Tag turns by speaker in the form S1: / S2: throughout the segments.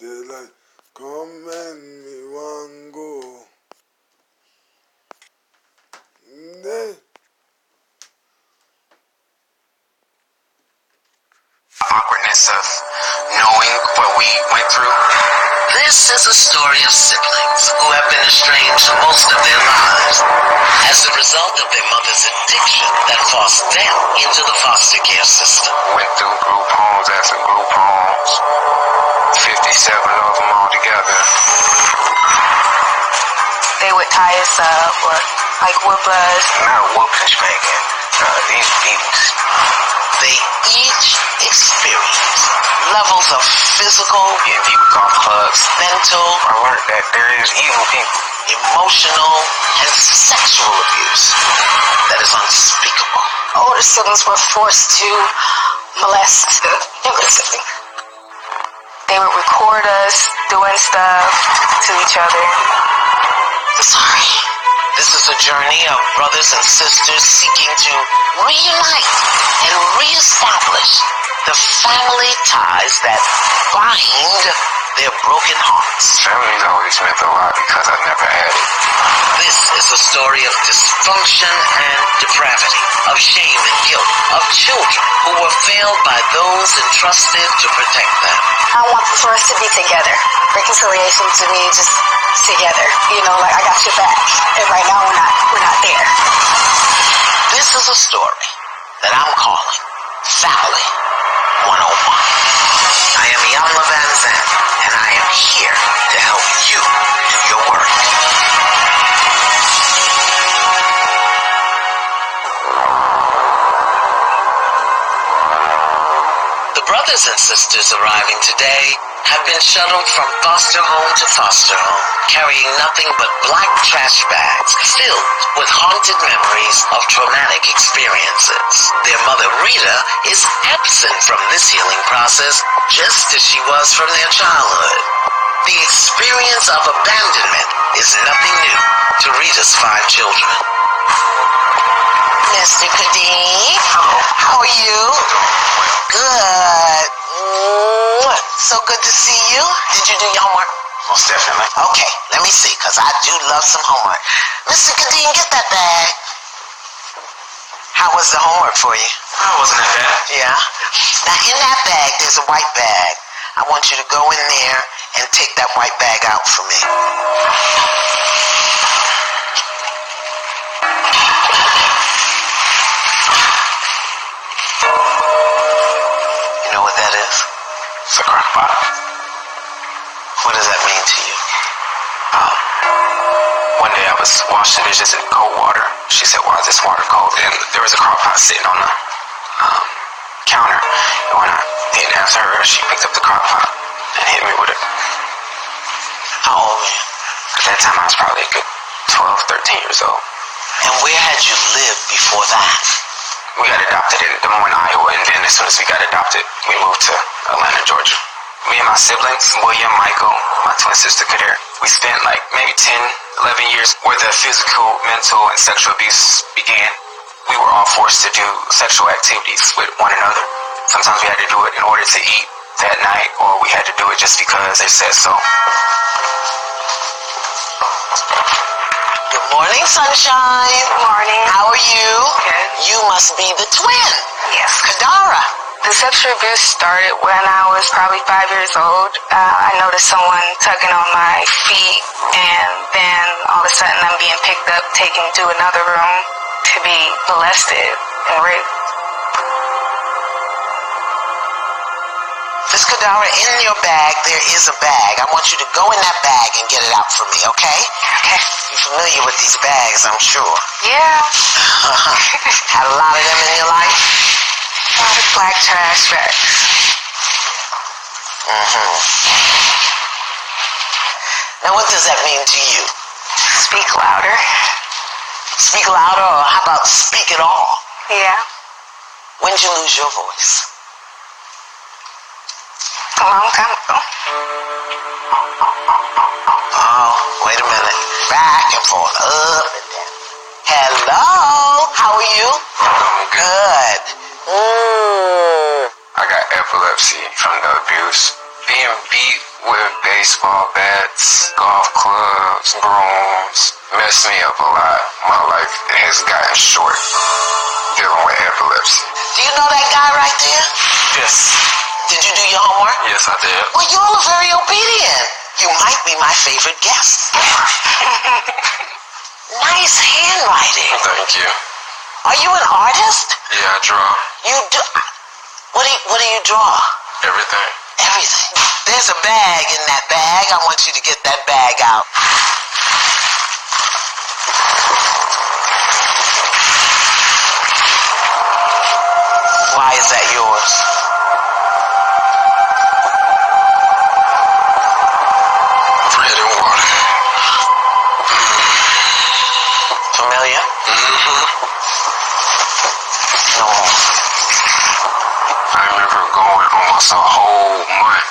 S1: daylight. Come and me one go.
S2: Awkwardness of knowing what we went through. This is a story of siblings who have been estranged most of their lives as a result of their mother's addiction that forced them into the foster care system. Went through group homes after group homes, 57 of them all together.
S3: They would tie us up or like whoop us.
S2: Not whooping, spanking. These beatings. They each experience levels of physical, getting people golf clubs, mental. I learned that there is evil people. Emotional and sexual abuse that is unspeakable.
S3: Older siblings were forced to molest the younger sibling. They would record us doing stuff to each other.
S2: Sorry. This is a journey of brothers and sisters seeking to reunite and reestablish the family ties that bind their broken hearts. Family's always meant a lot because I never had it. This is a story of dysfunction and depravity, of shame and guilt, of children who were failed by those entrusted to protect them.
S3: I want for us to be together. Reconciliation to me, just together. You know, like I got your back. And right now we're not there.
S2: This is a story that I'm calling Family 101. I am Iyanla Vanzant, and I am here to help you do your work. The brothers and sisters arriving today have been shuttled from foster home to foster home, carrying nothing but black trash bags filled with haunted memories of traumatic experiences. Their mother, Rita, is absent from this healing process just as she was from their childhood. The experience of abandonment is nothing new to Rita's 5 children. Mr. Kadeem, how are you? Good. So good to see you. Did you do your homework? Most definitely. Okay, let me see, because I do love some homework. Mr. Kadeem, get that bag. How was the homework for you? Oh, wasn't that bad. Yeah. Now, in that bag, there's a white bag. I want you to go in there and take that white bag out for me. You know what that is? It's a crock pot. What does that mean to you? One day I was washing dishes in cold water. She said, "Why is this water cold?" And there was a crock pot sitting on the counter. And when I didn't answer her, she picked up the crock pot and hit me with it. How old were you? At that time I was probably a good 12, 13 years old. And where had you lived before that? We got adopted in Des Moines, Iowa, and then as soon as we got adopted, we moved to Atlanta, Georgia. Me and my siblings, William, Michael, my twin sister, Kader, we spent like maybe 10, 11 years where the physical, mental, and sexual abuse began. We were all forced to do sexual activities with one another. Sometimes we had to do it in order to eat that night, or we had to do it just because they said so. Good morning, sunshine.
S3: Good morning.
S2: How are you?
S3: Good.
S2: You must be the twin.
S3: Yes.
S2: Kadara.
S3: The sexual abuse started when I was probably 5 years old. I noticed someone tugging on my feet, and then all of a sudden I'm being picked up, taken to another room to be molested and raped.
S2: Miss Kadara, in your bag, there is a bag. I want you to go in that bag and get it out for me, okay?
S3: Okay.
S2: You're familiar with these bags, I'm sure.
S3: Yeah.
S2: Had a lot of them in your life?
S3: A lot of black trash bags.
S2: Now, what does that mean to you?
S3: Speak louder.
S2: Speak louder, or how about speak at all?
S3: Yeah.
S2: When did you lose your voice?
S3: A long time ago.
S2: Oh, wait a minute. Back and forth, up and down. Hello, how are you? I'm good. I got epilepsy from the abuse. Being beat with baseball bats, golf clubs, brooms. Messed me up a lot. My life has gotten short dealing with epilepsy.
S4: Do you know that guy right there?
S2: Yes.
S4: Did you do your homework?
S2: Yes, I did.
S4: Well, you all are very obedient. You might be my favorite guest. Nice handwriting.
S2: Thank you.
S4: Are you an artist?
S2: Yeah, I draw
S4: You do. What do you draw?
S2: everything.
S4: Everything. There's a bag in that bag. I want you to get that bag out. Why is that yours?
S2: Bread and water.
S4: Familiar? No more.
S2: I remember going almost a whole month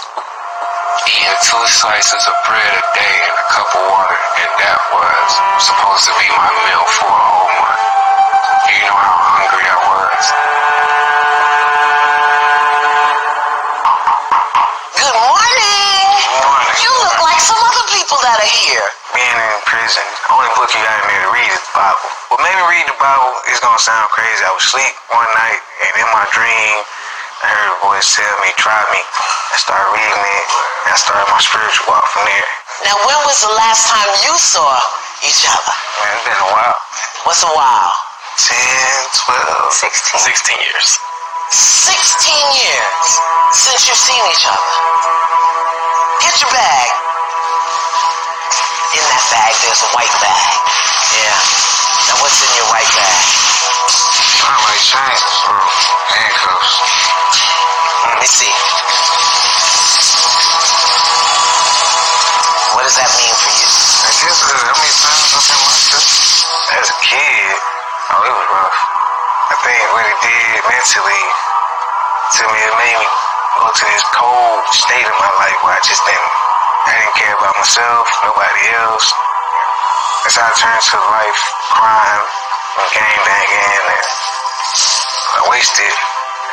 S2: eating 2 slices of bread a day and a cup of water, and that was supposed to be my meal for a whole month. Do you know how hungry I was?
S4: Good morning.
S2: Morning.
S4: You look like some other people that are here.
S2: Being in prison, the only book you got in there to read is the Bible. What made me read the Bible is gonna sound crazy. I was asleep one night, and in my dream, I heard a voice tell me, "Try me." I started reading it, and I started my spiritual walk from there.
S4: Now, when was the last time you saw each other?
S2: Man, it's been a while.
S4: What's a while?
S2: 10, 12,
S3: 16.
S2: 16 years.
S4: 16 years since you've seen each other. Get your bag. In that bag, there's a white bag. Yeah. Now, what's in your white bag?
S2: Not like chains or handcuffs.
S4: Let me see. What does that mean for you?
S2: I guess that many times I've been like this. As a kid, oh, it was rough. I think what it did mentally to me, it made me go to this cold state of my life where I didn't care about myself, nobody else. That's how I turned to life, crime, and gangbanging, and I wasted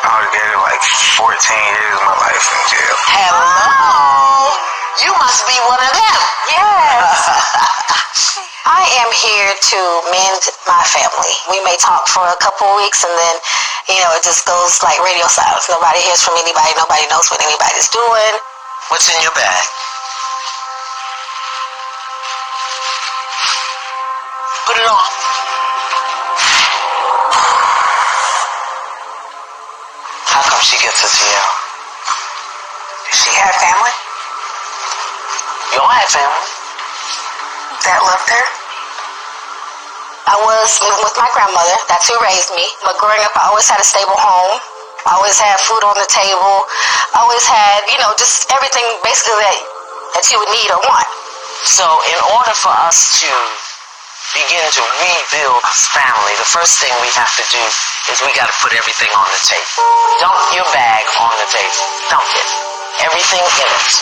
S2: altogether like 14 years of my life in jail.
S4: Hello. You must be one of them.
S3: Yes. I am here to mend my family. We may talk for a couple of weeks and then, it just goes like radio silence. Nobody hears from anybody. Nobody knows what anybody's doing.
S4: What's in your bag? Put it on. How come she gets a TL?
S3: She had family
S4: You all had family.
S3: that loved her. I was living with my grandmother. That's who raised me. But growing up, I always had a stable home. I always had food on the table. I always had, just everything basically that you would need or want.
S4: So in order for us to begin to rebuild this family, the first thing we have to do is we got to put everything on the table. Dump your bag on the table. Dump it. Everything in it.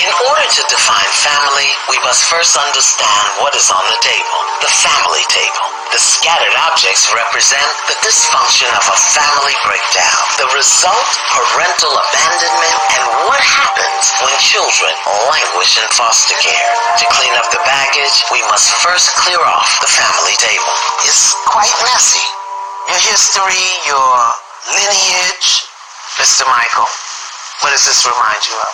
S4: In order to define family, we must first understand what is on the table. The family table. The scattered objects represent the dysfunction of a family breakdown. The result, parental abandonment, and what happens when children languish in foster care. To clean up the baggage, we must first clear off the family table. It's quite messy. Your history, your lineage. Mr. Michael, what does this remind you of?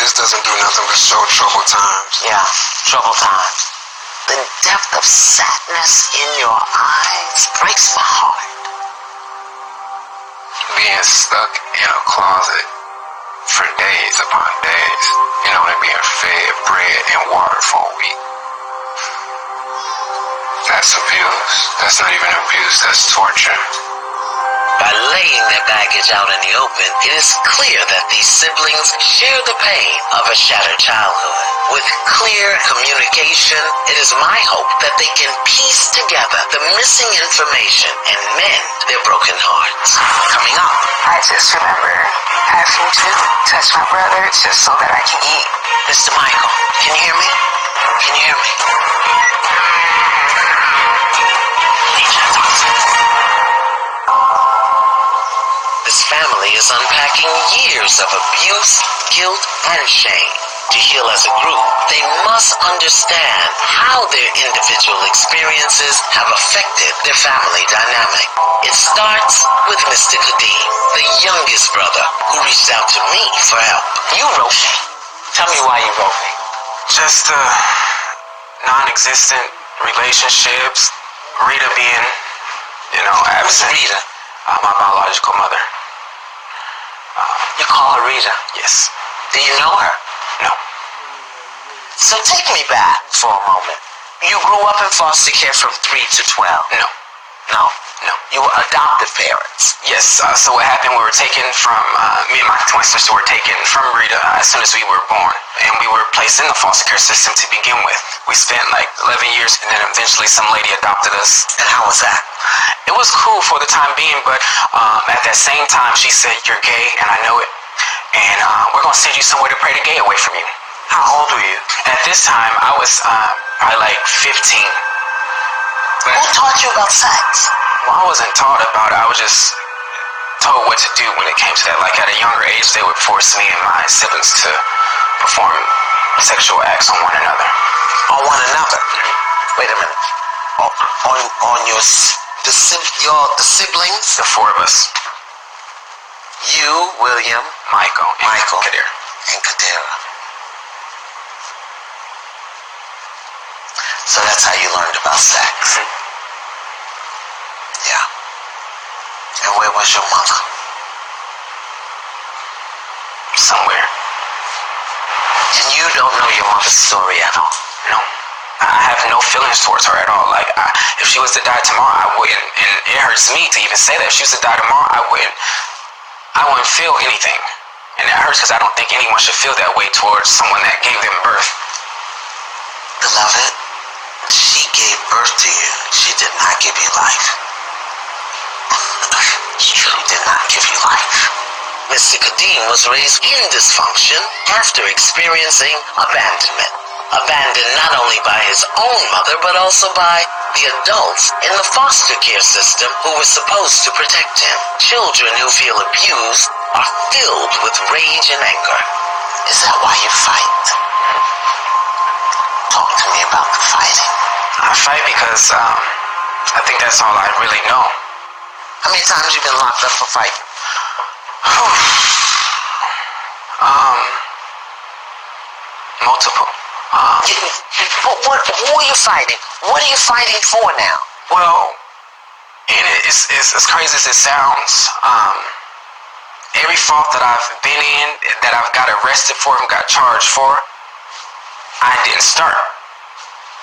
S2: This doesn't do nothing but show troubled times.
S4: Yeah, troubled times. The depth of sadness in your eyes breaks my heart.
S2: Being stuck in a closet for days upon days, and being fed bread and water for a week. That's abuse. That's not even abuse, that's torture.
S4: By laying their baggage out in the open, it is clear that these siblings share the pain of a shattered childhood. With clear communication, it is my hope that they can piece together the missing information and mend their broken hearts. Coming up,
S3: I just remember having to touch my brother just so that I can eat.
S4: Mr. Michael, can you hear me? Can you hear me? Need you to talk to me. This family is unpacking years of abuse, guilt, and shame. to heal as a group, they must understand how their individual experiences have affected their family dynamic. It starts with Mr. Kadeem, the youngest brother, who reached out to me for help. You wrote me. Tell me why you wrote me.
S2: Just non-existent relationships. Rita being, absent.
S4: Who's Rita?
S2: My biological mother.
S4: You call her Rita?
S2: Yes.
S4: Do you know her?
S2: No.
S4: So take me back for a moment. You grew up in foster care from 3 to 12?
S2: No.
S4: No.
S2: No.
S4: You were adoptive parents?
S2: Yes. So what happened, we were taken from, me and my twin sister were taken from Rita as soon as we were born. And we were placed in the foster care system to begin with. We spent like 11 years, and then eventually some lady adopted us.
S4: And how was that?
S2: It was cool for the time being, but at that same time, she said, "You're gay, and I know it. And we're going to send you somewhere to pray the gay away from you."
S4: How old were you?
S2: At this time, I was probably like 15.
S4: Who taught you about sex?
S2: Well, I wasn't taught about it. I was just told what to do when it came to that. Like at a younger age, they would force me and my siblings to perform sexual acts on one another.
S4: On one another? Wait a minute. On the siblings?
S2: The four of us.
S4: You, William,
S2: Michael, and Kadir.
S4: and Kadira. So that's how you learned about sex. Yeah. And where was your mother?
S2: Somewhere.
S4: And you don't know your mother's story at all?
S2: No. I have no feelings towards her at all. Like, if she was to die tomorrow, I wouldn't, and it hurts me to even say that. If she was to die tomorrow, I wouldn't feel anything. And it hurts because I don't think anyone should feel that way towards someone that gave them birth.
S4: Beloved, she gave birth to you. She did not give you life. She did not give you life. Mr. Kadeem was raised in dysfunction after experiencing abandonment. Abandoned not only by his own mother, but also by the adults in the foster care system who were supposed to protect him. Children who feel abused are filled with rage and anger. Is that why you fight? Talk to me about the fighting.
S2: I fight because I think that's all I really know.
S4: How many times you been locked up for fighting?
S2: Multiple.
S4: Who are you fighting? What are you fighting for now?
S2: Well, and it's as crazy as it sounds. Every fault that I've been in, that I've got arrested for and got charged for, I didn't start.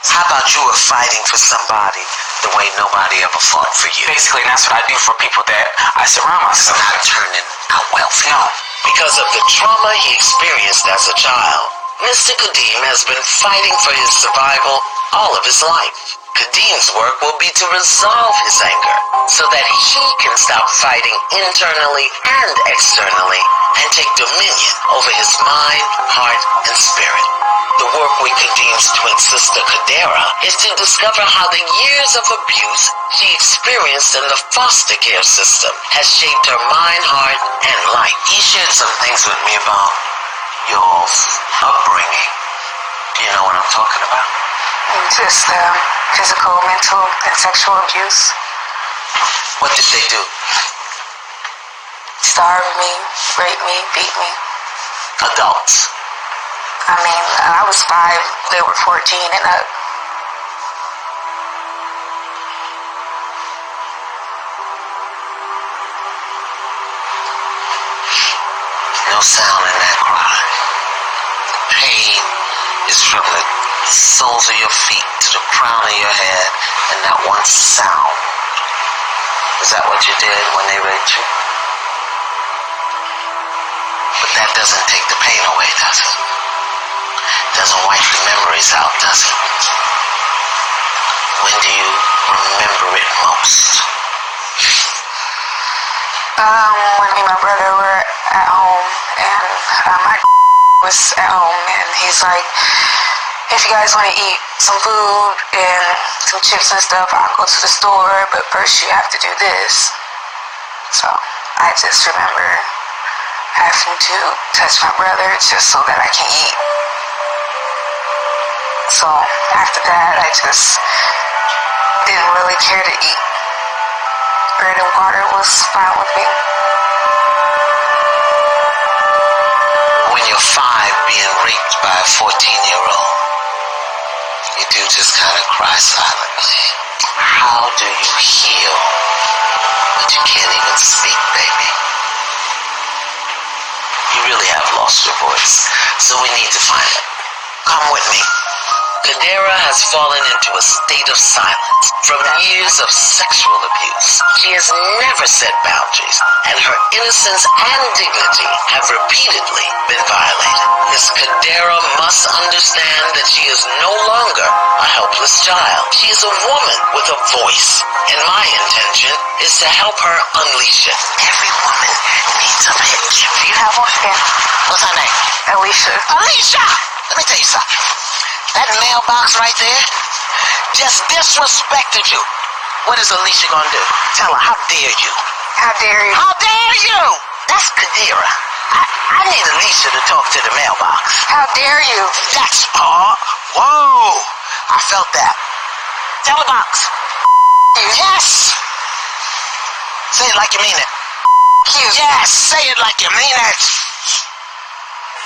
S4: How about you are fighting for somebody the way nobody ever fought for you?
S2: Basically, and that's what I do for people that I surround
S4: It's
S2: myself
S4: not
S2: with.
S4: turning out well for
S2: No.
S4: you. Because of the trauma he experienced as a child, Mr. Kadeem has been fighting for his survival all of his life. Kadeem's work will be to resolve his anger so that he can stop fighting internally and externally and take dominion over his mind, heart, and spirit. The work with Kadeem's twin sister Kadira is to discover how the years of abuse she experienced in the foster care system has shaped her mind, heart, and life. He shared some things with me about your upbringing. Do you know what I'm talking about?
S3: Just physical, mental, and sexual abuse.
S4: What did they do?
S3: Starve me, rape me, beat me.
S4: Adults.
S3: I mean, I was 5, they were 14 and up.
S4: No sound in that cry. Pain is from the soles of your feet to the crown of your head, and that one sound. Is that what you did when they raped you? But that doesn't take the pain away, does it? Doesn't wipe the memories out, does it? When do you remember it most?
S3: When me and my brother were at home, and my was at home, and he's like, if you guys want to eat some food and some chips and stuff, I'll go to the store, but first you have to do this. So I just remember having to touch my brother just so that I can eat. So after that, I just didn't really care to eat. Bread and water was fine with me.
S4: When you're 5 being raped by a 14-year-old, you do just kind of cry silently. How do you heal but you can't even speak, baby? You really have lost your voice, so we need to find it. Come with me. Kadera has fallen into a state of silence from years of sexual abuse. She has never set boundaries, and her innocence and dignity have repeatedly been violated. Miss Kadera must understand that she is no longer a helpless child. She is a woman with a voice, and my intention is to help her unleash it. Every woman needs a bitch.
S3: Do you have one? Yeah.
S4: What's her name?
S3: Alicia.
S4: Alicia! Let me tell you something. That mailbox right there just disrespected you. What is Alicia gonna do? Tell her, how dare you?
S3: How dare you?
S4: How dare you? That's Kadera. I need Alicia to talk to the mailbox.
S3: How dare you?
S4: That's all. Whoa! I felt that. Tell the box. Yes! Say it like you mean it.
S3: You.
S4: Yes, say it like you mean it.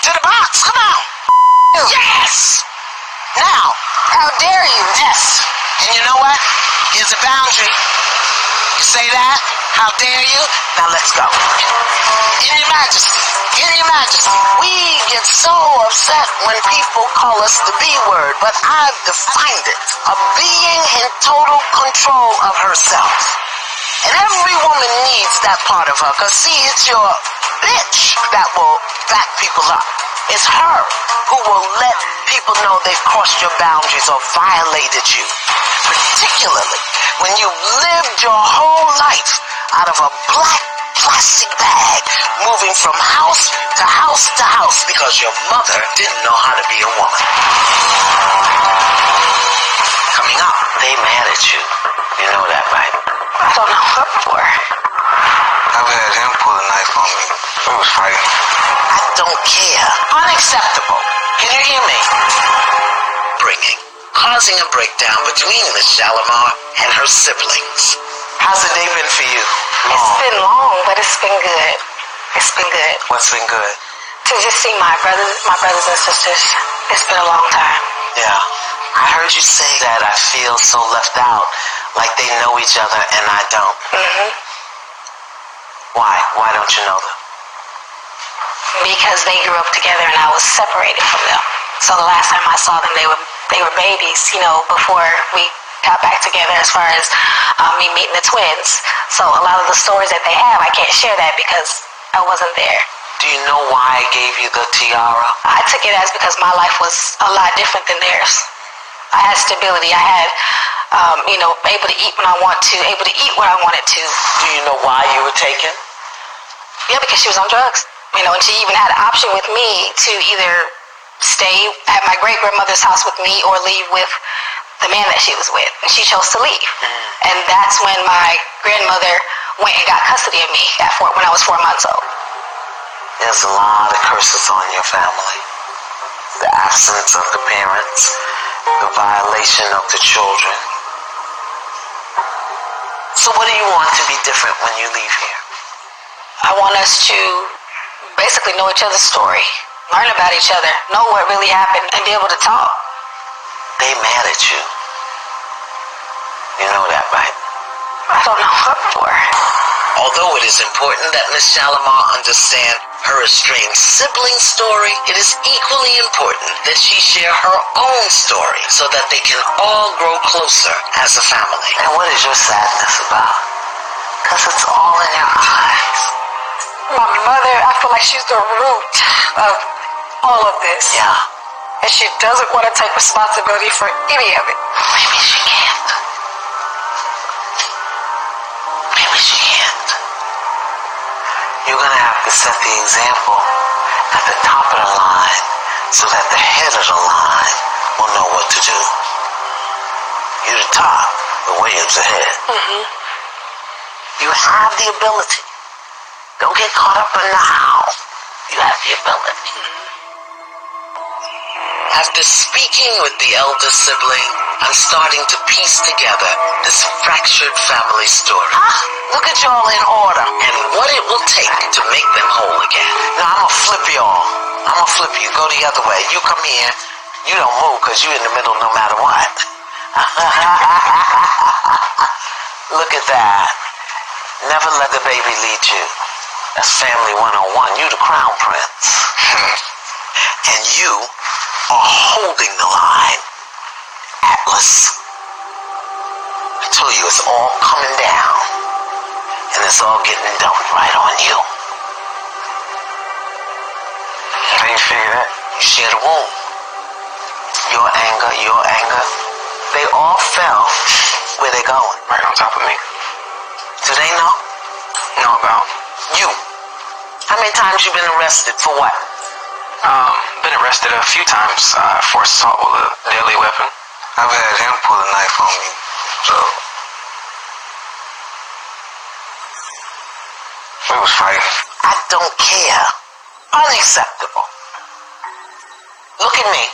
S4: To the box, come on.
S3: You.
S4: Yes! Now.
S3: How dare you?
S4: Yes. And you know what? Here's a boundary. You say that? How dare you? Now let's go. In your majesty. In your majesty. We get so upset when people call us the B word, but I've defined it. A being in total control of herself. And every woman needs that part of her, because see, it's your bitch that will back people up. It's her who will let people know they've crossed your boundaries or violated you. Particularly when you've lived your whole life out of a black plastic bag, moving from house to house to house because your mother didn't know how to be a woman. Coming up, they mad at you. You know that, right?
S3: I don't know what for.
S1: I've had him pull a knife on me. We was fighting.
S4: I don't care. Unacceptable. Can you hear me? Causing a breakdown between Miss Shalimar and her siblings. How's the day been for you?
S3: It's been long, but it's been good. It's been good.
S4: What's been good?
S3: To just see my brothers and sisters. It's been a long time.
S4: Yeah. I heard you say that I feel so left out, like they know each other and I don't.
S3: Mm-hmm.
S4: Why? Why don't you know them?
S3: Because they grew up together and I was separated from them. So the last time I saw them, they were babies, you know, before we got back together as far as me meeting the twins. So a lot of the stories that they have, I can't share that because I wasn't there.
S4: Do you know why I gave you the tiara?
S3: I took it as because my life was a lot different than theirs. I had stability. I had, able to eat when I want to, able to eat what I wanted to.
S4: Do you know why you were taken?
S3: Yeah, because she was on drugs. You know, and she even had an option with me to either stay at my great-grandmother's house with me or leave with the man that she was with. And she chose to leave. And that's when my grandmother went and got custody of me when I was 4 months old.
S4: There's a lot of curses on your family. The absence of the parents, the violation of the children. So what do you want to be different when you leave here?
S3: I want us to basically know each other's story, learn about each other, know what really happened, and be able to talk.
S4: They mad at you. You know that, right?
S3: I don't know what for.
S4: Although it is important that Miss Shalimar understand her estranged sibling story, it is equally important that she share her own story so that they can all grow closer as a family. And what is your sadness about? Because it's all in your eyes.
S3: My mother, I feel like she's the root of all of this.
S4: Yeah.
S3: And she doesn't want to take responsibility for any of it.
S4: Maybe she can't. Maybe she can't. You're going to have to set the example at the top of the line so that the head of the line will know what to do. You're the top, but William's the head.
S3: Mm-hmm.
S4: You have the ability. Don't get caught up in the how. You have the ability. After speaking with the elder sibling, I'm starting to piece together this fractured family story. Look at y'all in order and what it will take to make them whole again. Now, I'm gonna flip y'all. I'm gonna flip you. Go the other way. You come here. You don't move because you're in the middle no matter what. Look at that. Never let the baby lead you. That's family 101. You the crown prince. And you are holding the line. Atlas. I told you it's all coming down. And it's all getting dumped right on you. How you figure that? You share the womb. Your anger. They all fell. Where they going?
S2: Right on top of me.
S4: Do they know?
S2: Know about?
S4: You. How many times you been arrested for what?
S2: Been arrested a few times for assault with a deadly weapon.
S5: I've had him pull a knife on me, so we was fighting.
S4: I don't care. Unacceptable. Look at me.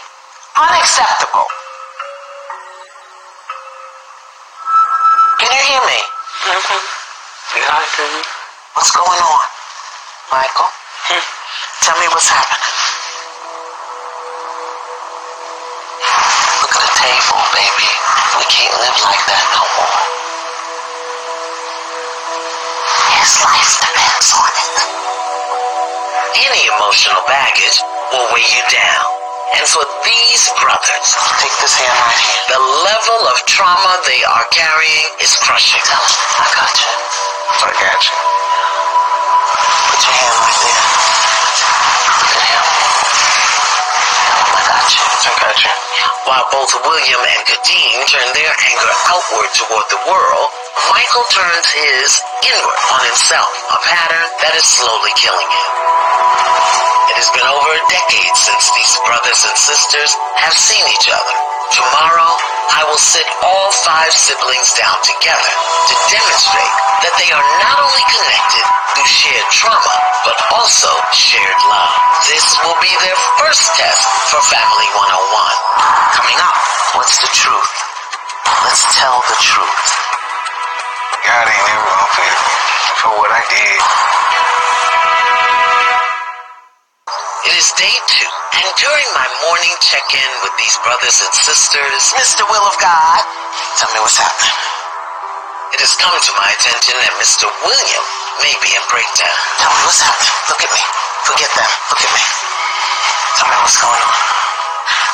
S4: Unacceptable. Can you hear me?
S2: Yeah, I hear you.
S4: What's going on, Michael? Tell me what's happening. Look at the table, baby. We can't live like that no more. His life depends on it. Any emotional baggage will weigh you down. And for these brothers, take this hand right here. The level of trauma they are carrying is crushing. Tell them, I got you.
S5: I got you.
S4: Put your hand right there. Look at him. Tell him I got you.
S2: I got you.
S4: While both William and Kadeem turned their anger outward toward the world, Michael turned his inward on himself, a pattern that is slowly killing him. It has been over a decade since these brothers and sisters have seen each other. Tomorrow, I will sit all 5 siblings down together to demonstrate that they are not only connected through shared trauma, but also shared love. This will be their first test for Family 101. Coming up, what's the truth? Let's tell the truth.
S5: God ain't never gonna forgive me for what I did.
S4: It is day 2, and during my morning check-in with these brothers and sisters, Mr. Will of God, tell me what's happening. It has come to my attention that Mr. William may be in breakdown. Tell me what's happening. Look at me. Forget them. Look at me. Tell me what's going on.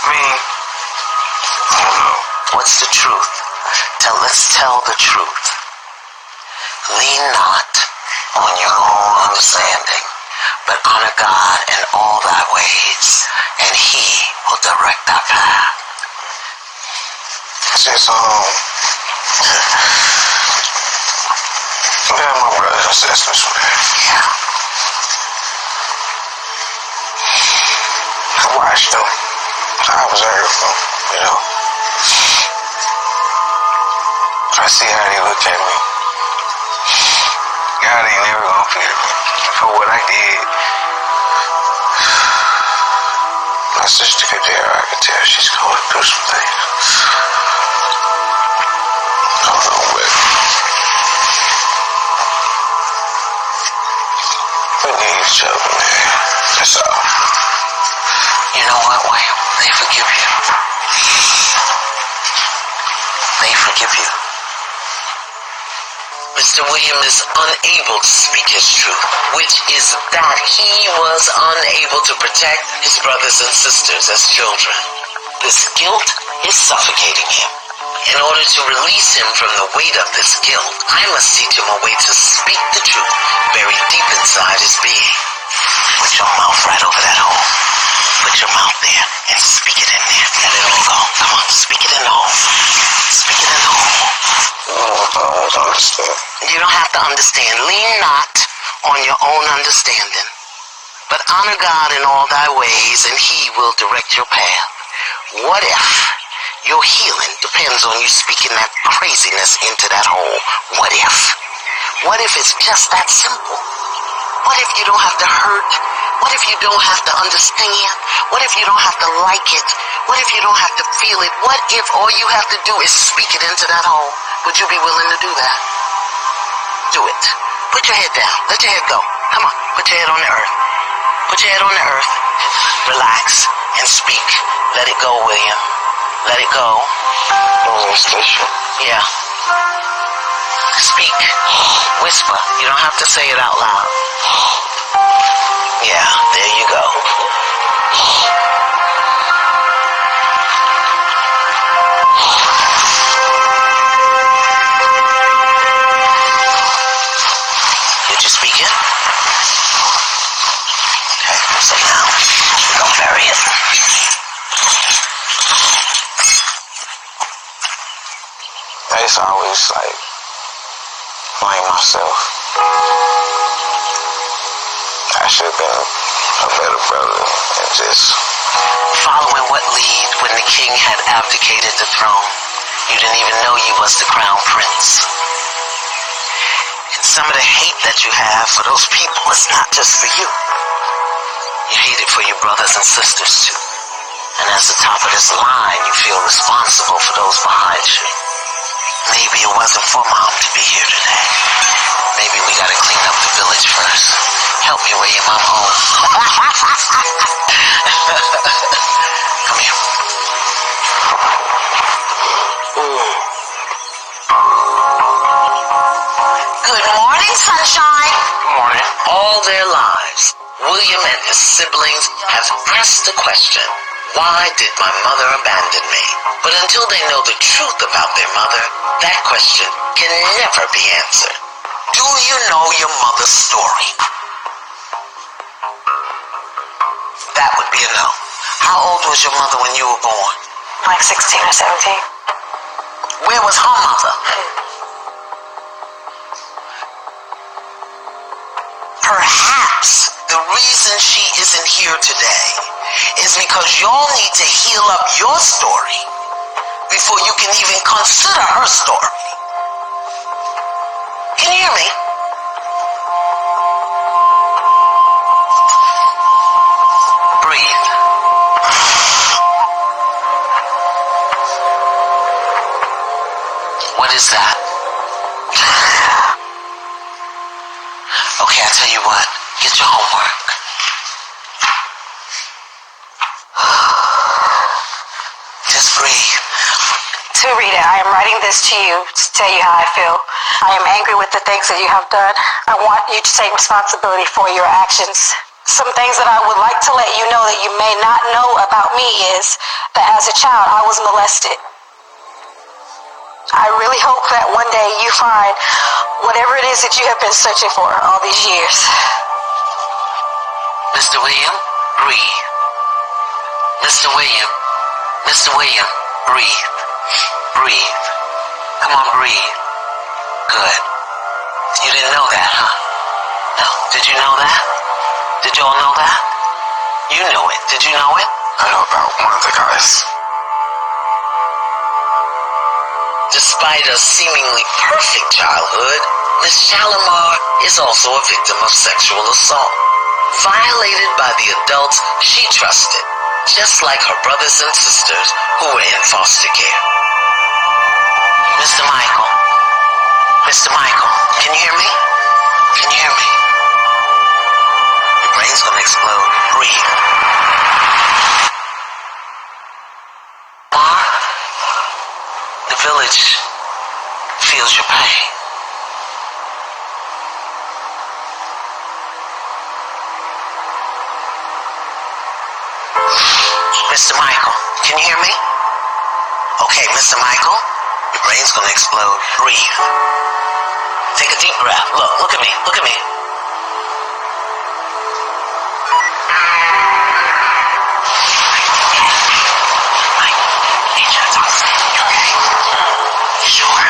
S5: I don't know.
S4: What's the truth? Let's tell the truth. Lean not on your own understanding, but honor God in all thy ways, and he will direct thy path.
S5: Since yeah, my brothers and sisters, man.
S4: Yeah.
S5: I watched them. I observed them, you know. I see how they look at me. God ain't never gonna forgive me for what I did. My sister Kadera, I can tell she's going through some things. I don't know what. We need each other, man. That's all.
S4: You know what, William? They forgive you. They forgive you. Mr. William is unable to speak his truth, which is that he was unable to protect his brothers and sisters as children. This guilt is suffocating him. In order to release him from the weight of this guilt, I must teach him a way to speak the truth buried deep inside his being. Put your mouth right over that hole. Put your mouth there and speak it in there. Let it all go. Come on, speak it in the hole. Speak it in the hole.
S5: I don't understand.
S4: You don't have to understand. Lean not on your own understanding, but honor God in all thy ways, and he will direct your path. What if your healing depends on you speaking that craziness into that hole? What if? What if it's just that simple? What if you don't have to hurt? What if you don't have to understand? What if you don't have to like it? What if you don't have to feel it? What if all you have to do is speak it into that hole? Would you be willing to do that? Do it. Put your head down. Let your head go. Come on. Put your head on the earth. Put your head on the earth. Relax and speak. Let it go, William. Let it go. Yeah. Speak. Whisper. You don't have to say it out loud. Yeah, there you go. Did you speak it? Okay, so now we're gonna bury it.
S5: I used to always blame myself. I should have been a better brother and just
S4: Following what lead when the king had abdicated the throne. You didn't even know you was the crown prince. And some of the hate that you have for those people is not just for you. You hate it for your brothers and sisters too. And as the top of this line, you feel responsible for those behind you. Maybe it wasn't for Mom to be here today. Maybe we gotta clean up the village first. Help me, William, I'm home. Come here. Good morning, sunshine.
S2: Good morning.
S4: All their lives, William and his siblings have asked the question, why did my mother abandon me? But until they know the truth about their mother, that question can never be answered. Do you know your mother's story? That would be a no. How old was your mother when you were born?
S3: Like 16 or 17.
S4: Where was her mother? Perhaps the reason she isn't here today is because y'all need to heal up your story before you can even consider her story. Can you hear me? Breathe. What is that? Okay, I'll tell you what. Get your homework. Just breathe.
S3: To Rita, I am writing this to you to tell you how I feel. I am angry with the things that you have done. I want you to take responsibility for your actions. Some things that I would like to let you know that you may not know about me is that as a child, I was molested. I really hope that one day you find whatever it is that you have been searching for all these years.
S4: Mr. William, breathe. Mr. William, breathe. Breathe. Come on, breathe. Good. You didn't know that, huh? No. Did you know that? Did you all know that? You knew it. Did you know it?
S5: I know about one of the guys.
S4: Despite a seemingly perfect childhood, Miss Shalimar is also a victim of sexual assault, violated by the adults she trusted, just like her brothers and sisters who were in foster care. Mr. Michael, can you hear me? Can you hear me? Your brain's gonna explode. Breathe. Mar, the village feels your pain. Mr. Michael, can you hear me? Okay, Mr. Michael, your brain's gonna explode. Breathe. Take a deep breath. Look at me. Look at me. Sure.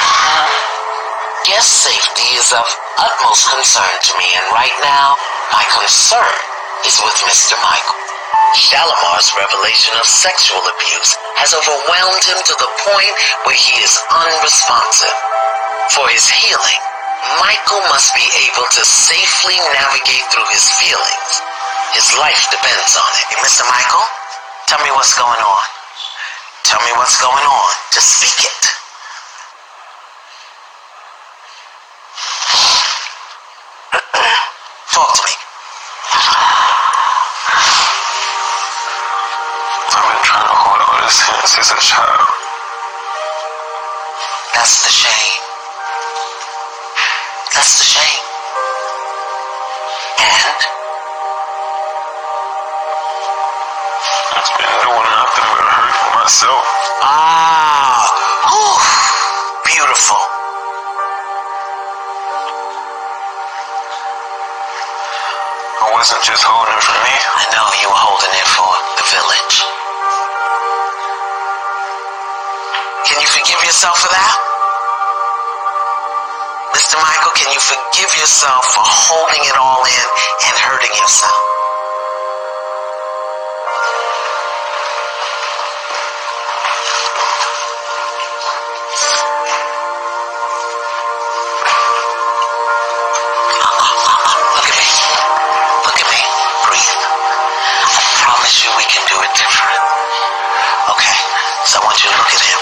S4: Guest safety is of utmost concern to me, and right now, my concern is with Mr. Michael. Shalimar's revelation of sexual abuse has overwhelmed him to the point where he is unresponsive. For his healing, Michael must be able to safely navigate through his feelings. His life depends on it. Hey, Mr. Michael, tell me what's going on. Tell me what's going on. Just speak it. Talk to me.
S5: I've been trying to hold all this in since a child.
S4: That's the shame. That's the shame. And
S5: I've been doing nothing but hurting myself.
S4: Beautiful.
S5: I wasn't just holding it for me.
S4: I know you were holding it for the village. Can you forgive yourself for that? Mr. Michael, can you forgive yourself for holding it all in and hurting yourself? Look at me. Look at me. Breathe. I promise you we can do it different. Okay, so I want you to look at him.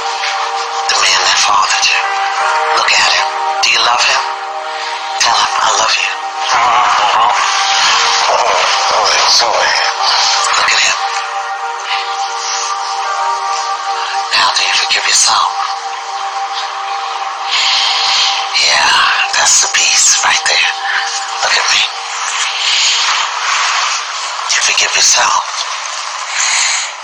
S4: The man that fathered you. Look at him. Do you love him? Tell him, I love you. Look at him. Now do you forgive yourself? Yeah, that's the peace right there. Look at me. You forgive yourself.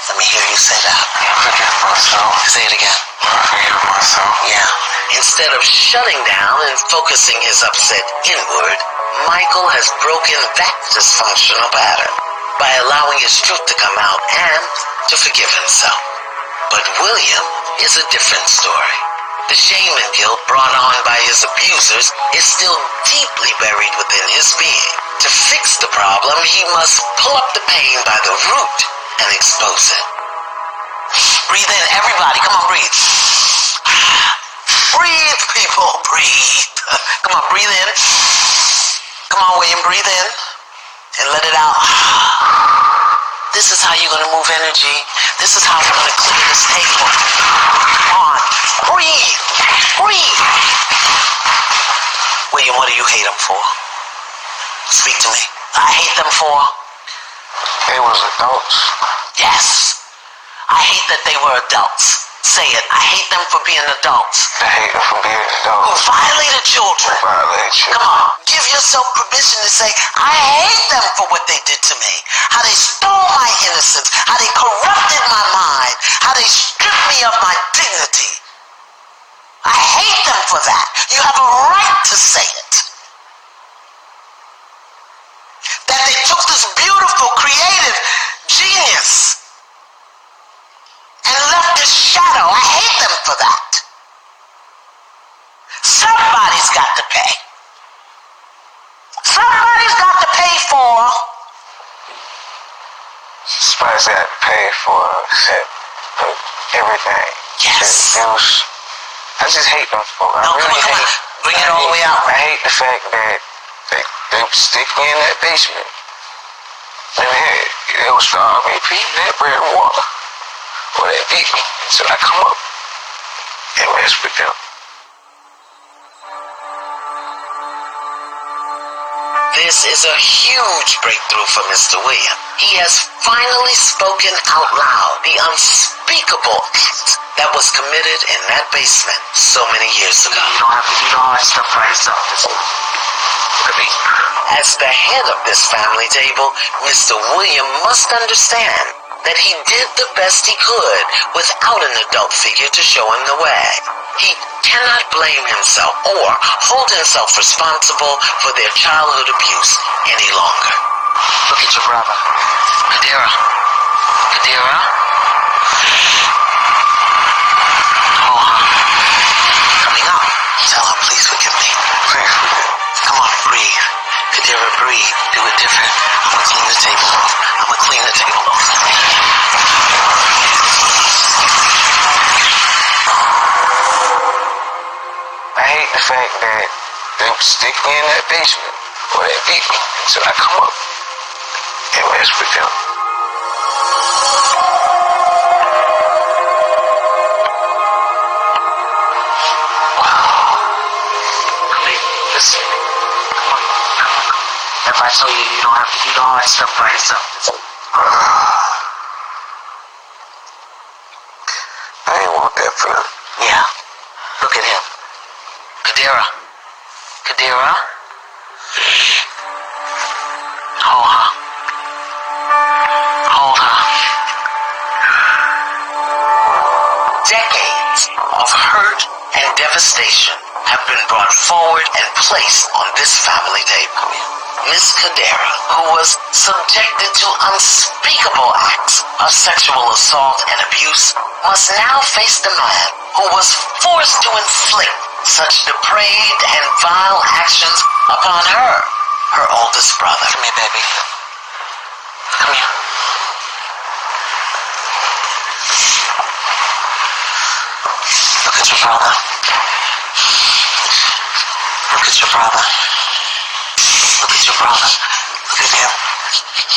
S4: Let me hear you say that.
S5: I forgive myself.
S4: Say it again.
S5: I forgive myself.
S4: Yeah. Instead of shutting down and focusing his upset inward, Michael has broken that dysfunctional pattern by allowing his truth to come out and to forgive himself. But William is a different story. The shame and guilt brought on by his abusers is still deeply buried within his being. To fix the problem, he must pull up the pain by the root and expose it. Breathe in, everybody. Come on, breathe. Breathe, people, breathe. Come on, breathe in. Come on, William, breathe in and let it out. This is how you're going to move energy. This is how we're going to clear this table. Come on, breathe, breathe. William, what do you hate them for? Speak to me. I hate them for?
S5: They was adults.
S4: Yes. I hate that they were adults. Say it. I hate them for being adults.
S5: I hate them for being
S4: Who
S5: adults.
S4: violated children.
S5: Violate you.
S4: Come on. Give yourself permission to say, I hate them for what they did to me. How they stole my innocence. How they corrupted my mind. How they stripped me of my dignity. I hate them for that. You have a right to say it. That they took this beautiful, creative genius and left this shadow. I hate them for that. Somebody's got to pay. Somebody's got to pay for.
S5: Somebody's got to pay for everything.
S4: Yes.
S5: Abuse. I just hate them folks. I
S4: No,
S5: really
S4: come on.
S5: hate.
S4: Bring it all the way out.
S5: I hate the fact that they stick me in that basement. And it was starving me, people that bread and water. Or that beat me until I come up and mess with them.
S4: This is a huge breakthrough for Mr. William. He has finally spoken out loud the unspeakable act that was committed in that basement so many years ago.
S2: You don't have to do all that stuff by yourself. Look at me.
S4: As the head of this family table, Mr. William must understand that he did the best he could without an adult figure to show him the way. He cannot blame himself or hold himself responsible for their childhood abuse any longer.
S2: Look at your brother. Kadira. Kadira. Oh,
S4: Coming up, tell her, please forgive me.
S5: Please forgive me.
S4: Come on, breathe. Kadira, breathe. Do it different. I'm gonna clean the table off. I'm gonna clean the table off.
S5: I hate the fact that they stick me in that basement or they beat me until I come up and mess with them.
S4: Listen, come on. If I told you you don't have to do the hard stuff by yourself.
S5: I ain't want that feeling.
S4: Yeah. Look at him. Kadira. Hold her. Decades of hurt and devastation have been brought forward and placed on this family table. Miss Kadira, who was subjected to unspeakable acts of sexual assault and abuse, must now face the man who was forced to inflict such depraved and vile actions upon her oldest brother. Come here, baby. Come here. Look at your brother. Look at your brother. Look at your brother. Look at him.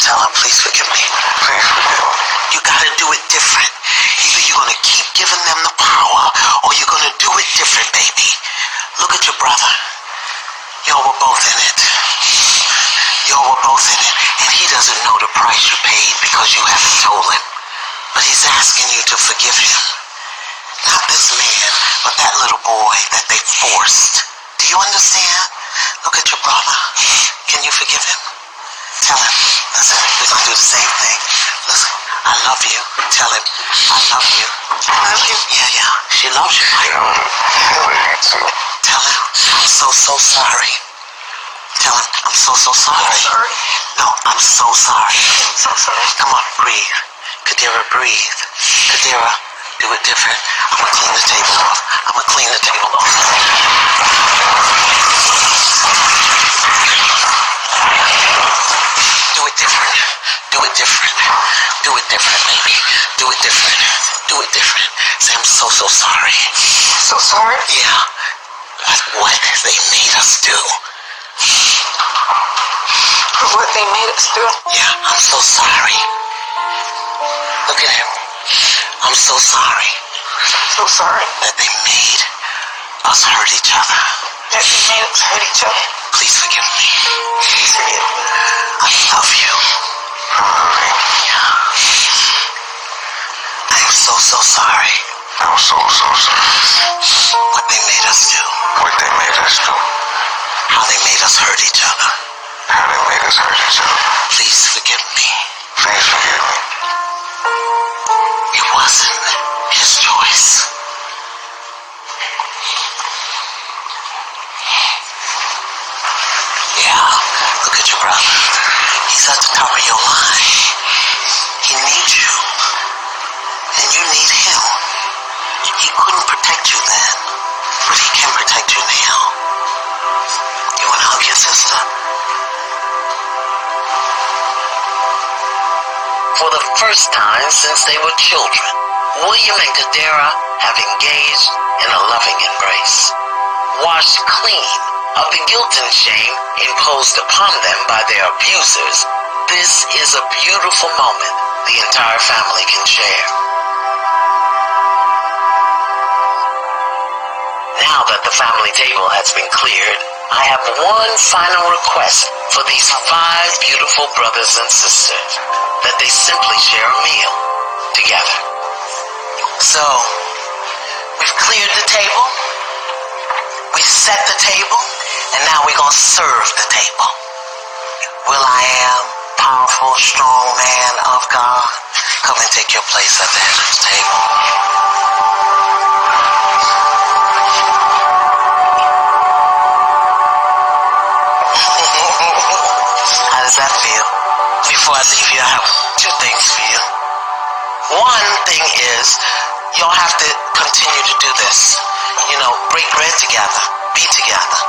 S4: Tell him, please forgive me.
S5: Please forgive me.
S4: You gotta do it different. Either you're gonna keep giving them the power, or you're gonna do it different, baby. Look at your brother. Y'all were both in it. And he doesn't know the price you paid because you haven't told him. But he's asking you to forgive him. Not this man, but that little boy that they forced. Do you understand? Look at your brother. Can you forgive him? Tell him. Listen, we're gonna do the same thing. Listen, I love you. Tell him, I love you. I love you? Yeah. She loves you.
S5: I love you too.
S4: Tell him, I'm so sorry. Tell him, I'm so sorry.
S3: Sorry.
S4: No, I'm so sorry.
S3: I'm so sorry.
S4: Come on, breathe. Kadira, breathe. Kadira, do it different. I'm gonna clean the table off. Do it different. Do it different, baby. Do it different. Say, I'm so sorry.
S3: So sorry.
S4: Yeah. That's what they made us do.
S3: For what they made us do.
S4: Yeah, I'm so sorry. Look at him. I'm so sorry
S3: I'm so sorry
S4: that they made us hurt each other.
S3: that they made us hurt each other.
S4: Please forgive me.
S3: Please forgive me.
S4: I love you. Yeah. I'm so sorry.
S5: I'm so sorry.
S4: What they made us do.
S5: What they made us do.
S4: How they made us hurt each other.
S5: How they made us hurt each other.
S4: Please forgive me.
S5: Please forgive me.
S4: It wasn't his choice. Yeah, look at your brother. He's at the top of your line. He needs you. And you need him. He couldn't protect you then, but he can protect you now. You want to hug your sister? For the first time since they were children, William and Kadira have engaged in a loving embrace. Washed clean of the guilt and shame imposed upon them by their abusers, this is a beautiful moment the entire family can share. Now that the family table has been cleared, I have one final request for these 5 beautiful brothers and sisters, that they simply share a meal together. So, we've cleared the table, we set the table, and now we're going to serve the table. Will I am, powerful, strong man of God, come and take your place at the head of the table. How does that feel? Before I leave you, I have 2 things for you. One thing is, y'all have to continue to do this. Break bread together, be together,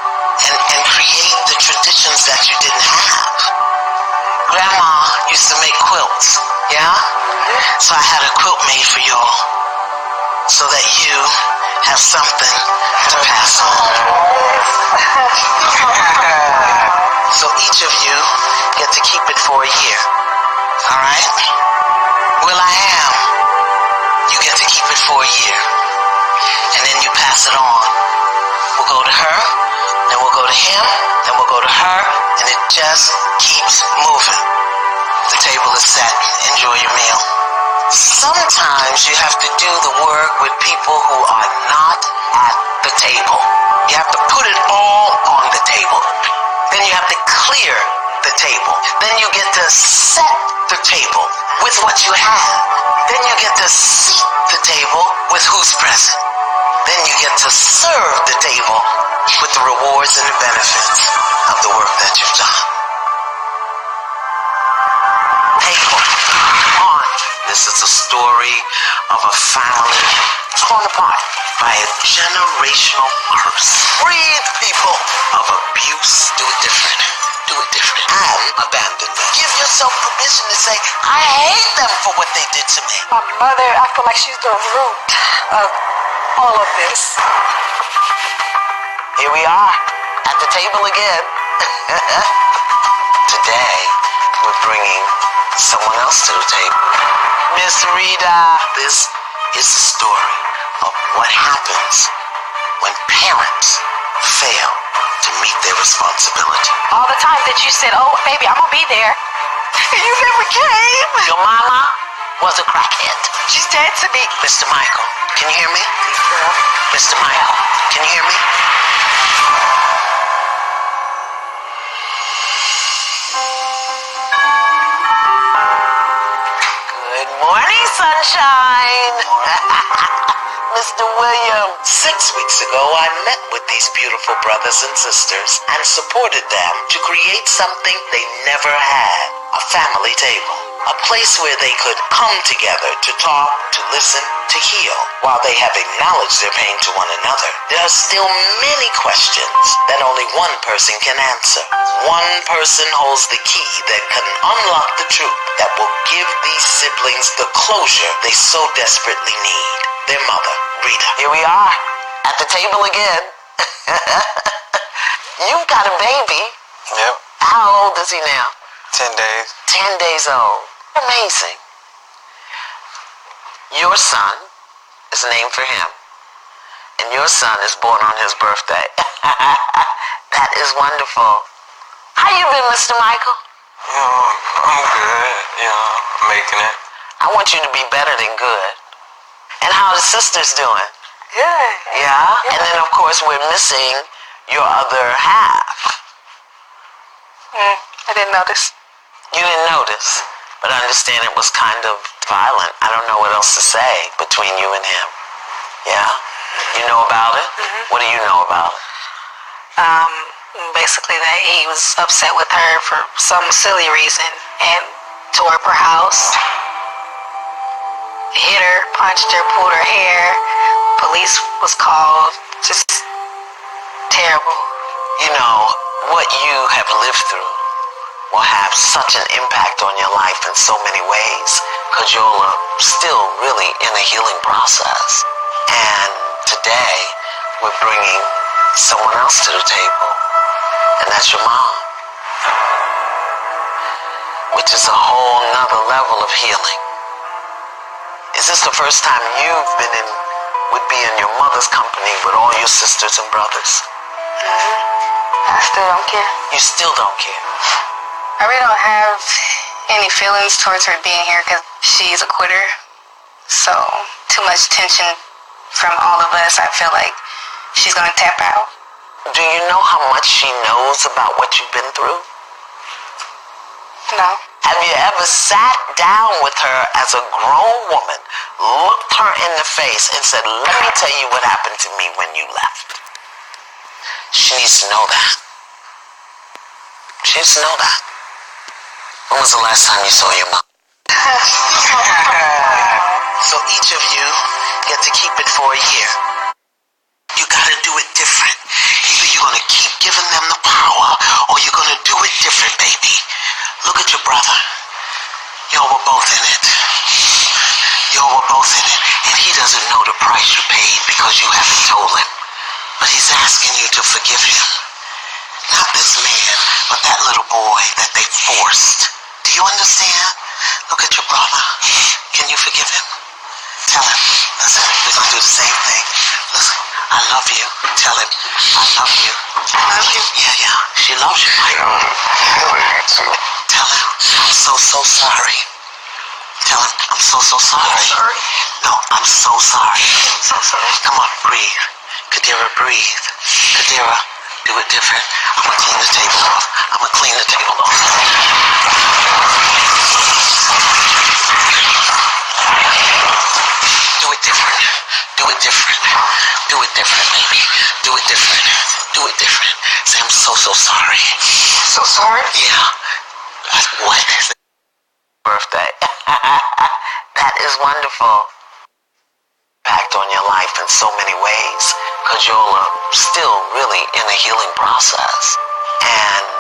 S4: and create the traditions that you didn't have. Grandma used to make quilts, yeah? So I had a quilt made for y'all, so that you have something to pass on. So each of you get to keep it for a year. Alright? Will I am. You get to keep it for a year. And then you pass it on we'll go to her, then we'll go to him, then we'll go to her, and it just keeps moving. The table is set. Enjoy your meal. Sometimes you have to do the work with people who are not at the table. You have to put it all on the table. Then you have to clear the table. Then you get to set the table with what you have. Then you get to seat the table with who's present. Then you get to serve the table with the rewards and the benefits of the work that you've done. Table. Come on. This is a story of a family torn apart by a generational curse. Breathe, people, of abuse. Do it different. Do it different. And abandonment. Give yourself permission to say, I hate them for what they did to me.
S3: My mother, I feel like she's the root of all of this.
S4: Here we are at the table again. Today, we're bringing someone else to the table. Miss Rita, this is the story of what happens when parents fail to meet their responsibility.
S3: All the time that you said, oh, baby, I'm going to be there. You never came.
S4: Your mama was a crackhead.
S3: She's dead to me.
S4: Mr. Michael, can you hear me? Mr. Michael, can you hear me? Good morning, sunshine. Mr. Williams. 6 weeks ago, I met with these beautiful brothers and sisters and supported them to create something they never had, a family table. A place where they could come together to talk, to listen, to heal. While they have acknowledged their pain to one another, there are still many questions that only one person can answer. One person holds the key that can unlock the truth that will give these siblings the closure they so desperately need. Their mother, Rita. Here we are, at the table again. You've got a baby.
S5: Yep.
S4: How old is he now?
S5: 10 days.
S4: 10 days old. Amazing. Your son is named for him. And your son is born on his birthday. That is wonderful. How you been, Mr. Michael?
S5: I'm good. Making it.
S4: I want you to be better than good. And how are the sisters doing?
S3: Good.
S4: Yeah? And then, of course, we're missing your other half.
S3: I didn't notice.
S4: You didn't notice, but I understand it was kind of violent. I don't know what else to say between you and him. Yeah? You know about it? What do you know about it?
S3: Basically that he was upset with her for some silly reason and tore up her house, hit her, punched her, pulled her hair. Police was called. Just terrible.
S4: You know, what you have lived through will have such an impact on your life in so many ways, because you're still really in a healing process. And today, we're bringing someone else to the table, and that's your mom, which is a whole nother level of healing. Is this the first time would be in your mother's company with all your sisters and brothers?
S3: I still don't care.
S4: You still don't care?
S3: I really don't have any feelings towards her being here because she's a quitter. So, too much tension from all of us. I feel like she's going to tap out.
S4: Do you know how much she knows about what you've been through?
S3: No.
S4: Have you ever sat down with her as a grown woman, looked her in the face and said, let me tell you what happened to me when you left? She needs to know that. She needs to know that. When was the last time you saw your mom? So each of you get to keep it for a year. You gotta do it different. Either you're gonna keep giving them the power, or you're gonna do it different, baby. Look at your brother. Y'all were both in it. Y'all were both in it, and he doesn't know the price you paid because you haven't told him. But he's asking you to forgive him. Not this man, but that little boy that they forced. Do you understand? Look at your brother. Can you forgive him? Tell him. Listen, we're going to do the same thing. Listen, I love you. Tell him, I love you.
S3: I love you.
S4: Yeah. She loves you, Mike.
S5: I love you too.
S4: Tell him, I'm so sorry. Tell him, I'm so sorry.
S3: Sorry.
S4: No, I'm so sorry.
S3: I'm so sorry.
S4: Come on, breathe. Kadira, breathe. Kadira, do it different. I'm gonna clean the table off. Do it different. Do it different, baby. Do it different. Say, I'm so sorry.
S3: So sorry.
S4: Yeah. What? Birthday. That is wonderful. Impact on your life in so many ways, because you're still really in a healing process. And